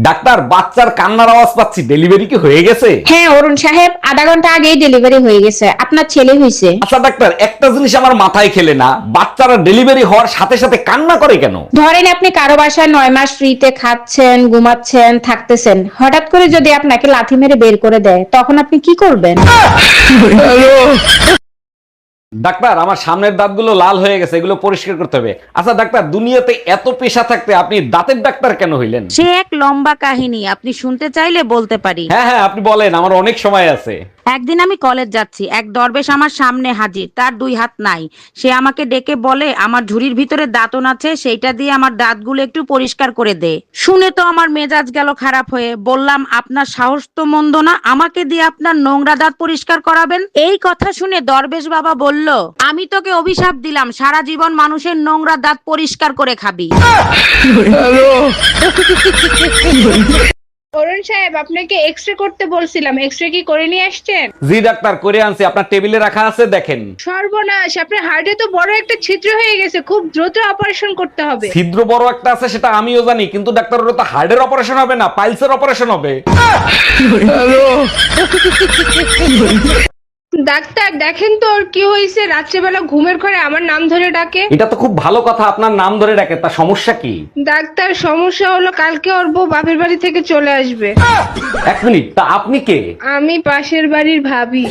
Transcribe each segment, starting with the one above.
Doctor, বাচ্চার কান্নার আওয়াজ পাচ্ছি, ডেলিভারি কি হয়ে গেছে? হ্যাঁ অরুণ সাহেব, আধা ঘন্টা আগেই ডেলিভারি হয়ে গেছে, আপনার ছেলে হয়েছে। আচ্ছা ডাক্তার, একটা জিনিস আমার মাথায় খেলে না, বাচ্চারা ডেলিভারি হওয়ার সাথে সাথে কান্না করে কেন? ধরেন আপনি কারো বাসায় 9 মাস ফ্রিতে খাচ্ছেন, ঘুমাচ্ছেন, থাকতেছেন, হঠাৎ করে যদি আপনাকে লাথি মেরে বের করে দেয়, তখন আপনি কি করবেন? ডাক্তার, আমার সামনের দাঁতগুলো লাল হয়ে গেছে, এগুলো পরিষ্কার করতে হবে। আচ্ছা ডাক্তার, দুনিয়াতে এত পেশা থাকতে আপনি দাঁতের ডাক্তার কেন হইলেন? সে এক লম্বা কাহিনী, আপনি শুনতে চাইলে বলতে পারি। হ্যাঁ হ্যাঁ, আপনি বলেন, আমার অনেক সময় আছে। একদিন আমি কলেজ যাচ্ছি, এক দরবেশ আমার সামনে হাজির, তার 2 হাত নাই। সে আমাকে ডেকে বলে আমার ঝুড়ির ভিতরে দাঁতন আছে, সেইটা দিয়ে আমার দাঁতগুলো একটু পরিষ্কার করে দে। শুনে তো আমার মেজাজ গেল খারাপ হয়ে। বললাম, আপনার সাহস তো মন্দ না, আমাকে দিয়ে আপনার নোংরা দাঁত পরিষ্কার করাবেন? এই কথা শুনে দরবেশ বাবা বলল, আমি তোকে অভিশাপ দিলাম, সারা জীবন মানুষের নোংরা দাঁত পরিষ্কার করে খাবি। অরুণ সাহেব, আপনাকে এক্সরে করতে বলছিলাম, এক্সরে কি করে নিয়ে আসছেন? জি ডাক্তার, করে আনছি, আপনার টেবিলে রাখা আছে, দেখেন। সর্বনাশ, আপনার হার্টে তো বড় একটা ছিদ্র হয়ে গেছে, খুব দ্রুত অপারেশন করতে হবে। ছিদ্র বড় একটা আছে সেটা আমিও জানি, কিন্তু ডাক্তার ওটা তো হার্টের অপারেশন হবে না, পাইলসের অপারেশন হবে। ডাক্তার দেখেন তো ওর কি হয়েছে, রাত্রেবেলা ঘুমের ঘরে আমার নাম ধরে ডাকে। এটা তো খুব ভালো কথা, আপনার নাম ধরে ডাকে, তা সমস্যা কি? ডাক্তার, সমস্যা হলো কালকে ওর বউ বাপের বাড়ি থেকে চলে আসবে। এক মিনিট, তা আপনি কে? আমি পাশের বাড়ির ভাবি।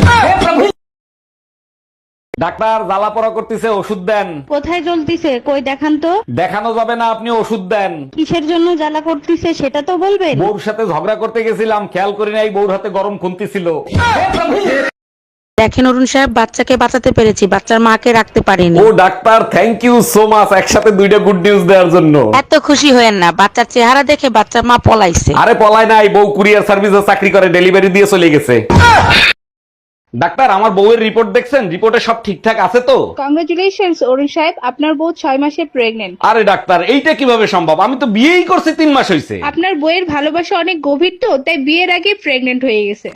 ডাক্তার, জ্বালা পড়া করতেছে, ওষুধ দেন। কোথায় জ্বলতিছে কই দেখান তো? দেখানো যাবে না, আপনি ওষুধ দেন। কিসের জন্য জ্বালা করতিছে সেটা তো বলবেন। বউর সাথে ঝগড়া করতে গেছিলাম, খেয়াল করি নাই বউর হাতে গরম খুন্তি ছিল। দেখেন অরুণ সাহেব, বাচ্চাকে বাঁচাতে পেরেছি, বাচ্চার মাকে রাখতে পারিনি। ও doctor, thank you so much, একসাথে দুইটা গুড নিউজ দেওয়ার জন্য। এত খুশি হয়েন না, বাচ্চার চেহারা দেখে বাচ্চার মা পলাইছে। আরে পলায় নাই, বউ কুরিয়ার সার্ভিসে চাকরি করে, ডেলিভারি দিয়ে চলে গেছে। ডাক্তার, আমার বউয়ের রিপোর্ট দেখছেন? রিপোর্টে সব ঠিকঠাক আছে তো? কংগ্রেচুলেশনস অরুণ সাহেব, আপনার বউ 6 মাসে প্রেগনেন্ট। আরে ডাক্তার, এইটা কিভাবে সম্ভব? আমি তো বিয়েই করছি 3 মাস হয়েছে। আপনার বইয়ের ভালোবাসা অনেক গভীর তো, তাই বিয়ের আগে প্রেগনেন্ট হয়ে গেছে।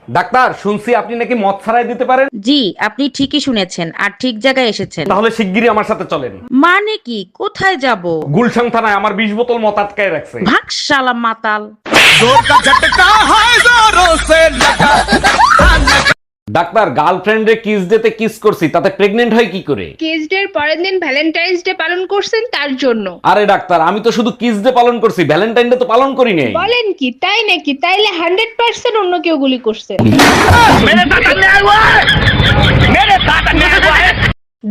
ডাক্তার, শুনছি আপনি নাকি মদ ছাড়াই দিতে পারেন। জি, আপনি ঠিকই শুনেছেন, আর ঠিক জায়গায় এসেছেন। তাহলে শিগগিরই আমার সাথে চলেন। মানে কি? কোথায় যাব? গুলশান থানায় আমার 20 বোতল মদ আটকায় রাখছে। ভাগ শালা মাতাল। ডাক্তার, গার্লফ্রেন্ডে কিস ডেতে কিস করছি, তাতে প্রেগনেন্ট হয় কি করে? কিস ডে এর পরের দিন ভ্যালেন্টাইন্স ডে পালন করছেন তার জন্য। আরে ডাক্তার, আমি তো শুধু কিস ডে পালন করছি, ভ্যালেন্টাইন ডে তো পালন করি নাই। বলেন কি, তাই নাকি? তাইলে 100% অন্য কেউ গুলি করছে।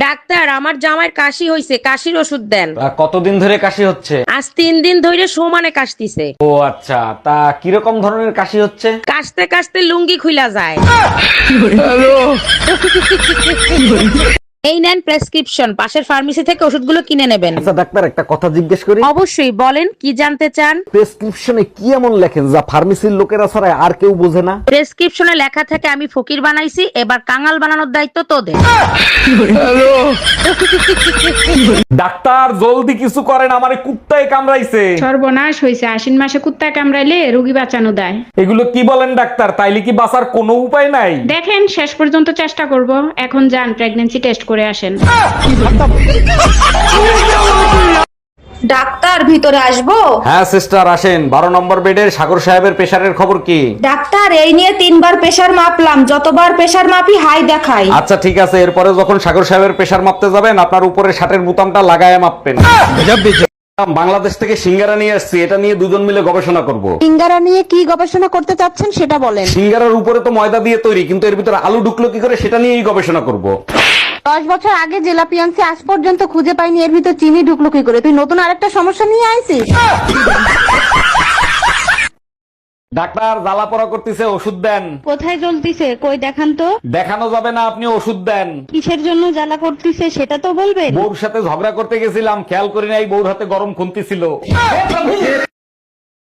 ডাক্তার, আমার জামাইয়ের কাশি হইছে, কাশির ওষুধ দেন। কতদিন ধরে কাশি হচ্ছে? আজ 3 দিন ধরে সমানে কাশতিছে। ও আচ্ছা, তা কিরকম ধরনের কাশি হচ্ছে? কাশতে কাশতে লুঙ্গি খুইলা যায়। এই নেন প্রেসক্রিপশন, পাশের ফার্মেসি থেকে ওষুধগুলো কিনে নেবেন। আচ্ছা ডাক্তার, একটা কথা জিজ্ঞেস করি? অবশ্যই, বলেন কি জানতে চান। প্রেসক্রিপশনে কি এমন লেখেন যা ফার্মেসির লোকেরা ছাড়া আর কেউ বোঝে না? প্রেসক্রিপশনে লেখা থাকে আমি ফকির বানাইছি, এবার কাঙাল বানানোর দায়িত্ব তোদের। ডাক্তার, জলদি কিছু করেন, আমারে কুত্তায় কামড়াইছে। সর্বনাশ হয়েছে, আশ্বিন মাসে কুত্তা কামড়াইলে রোগী বাঁচানো দেয়। এগুলো কি বলেন ডাক্তার? তাইলে কি বাঁচার কোনো উপায় নাই? দেখেন, শেষ পর্যন্ত চেষ্টা করব। এখন যান, প্রেগন্যান্সি টেস্ট করে আসেন। ডাক্তার, ভিতরে আসবো? হ্যাঁ সিস্টার, আসেন। 12 নম্বর বেডের সাগর সাহেবের প্রেসারের খবর কি? ডাক্তার, এই নিয়ে 3বার প্রেসার মাপলাম, যতবার প্রেসার মাপি হাই দেখাই। আচ্ছা ঠিক আছে, এরপরে যখন সাগর সাহেবের প্রেসার মাপতে যাবেন, আপনার উপরে শার্টের বোতামটা লাগায় মাপবেন। বাংলাদেশ থেকে সিঙ্গারা নিয়ে আসছি, এটা নিয়ে দুজন মিলে গবেষণা করব। সিঙ্গারা নিয়ে কি গবেষণা করতে চাচ্ছেন সেটা বলেন। সিঙ্গারার উপরে তো ময়দা দিয়ে তৈরি, কিন্তু এর ভিতরে আলু ঢুকলো কি করে, সেটা নিয়েই গবেষণা করব। 10 বছর আগে জেলাপি আনছি, আজ পর্যন্ত খুঁজে পাইনি এর ভিতর চিনি ঢুকলো কি করে। তুই নতুন আরেকটা সমস্যা নিয়ে আইছিস। ডাক্তার, জ্বালা পড়া করতেছে, ওষুধ দেন। কোথায় জ্বলতিছে কই দেখান তো? দেখানো যাবে না, আপনি ওষুধ দেন। কিসের জন্য জ্বালা করতিছে সেটা তো বলবেন। বউর সাথে ঝগড়া করতে গেছিলাম, খেয়াল করি নাই বউর হাতে গরম খুন্তি ছিল।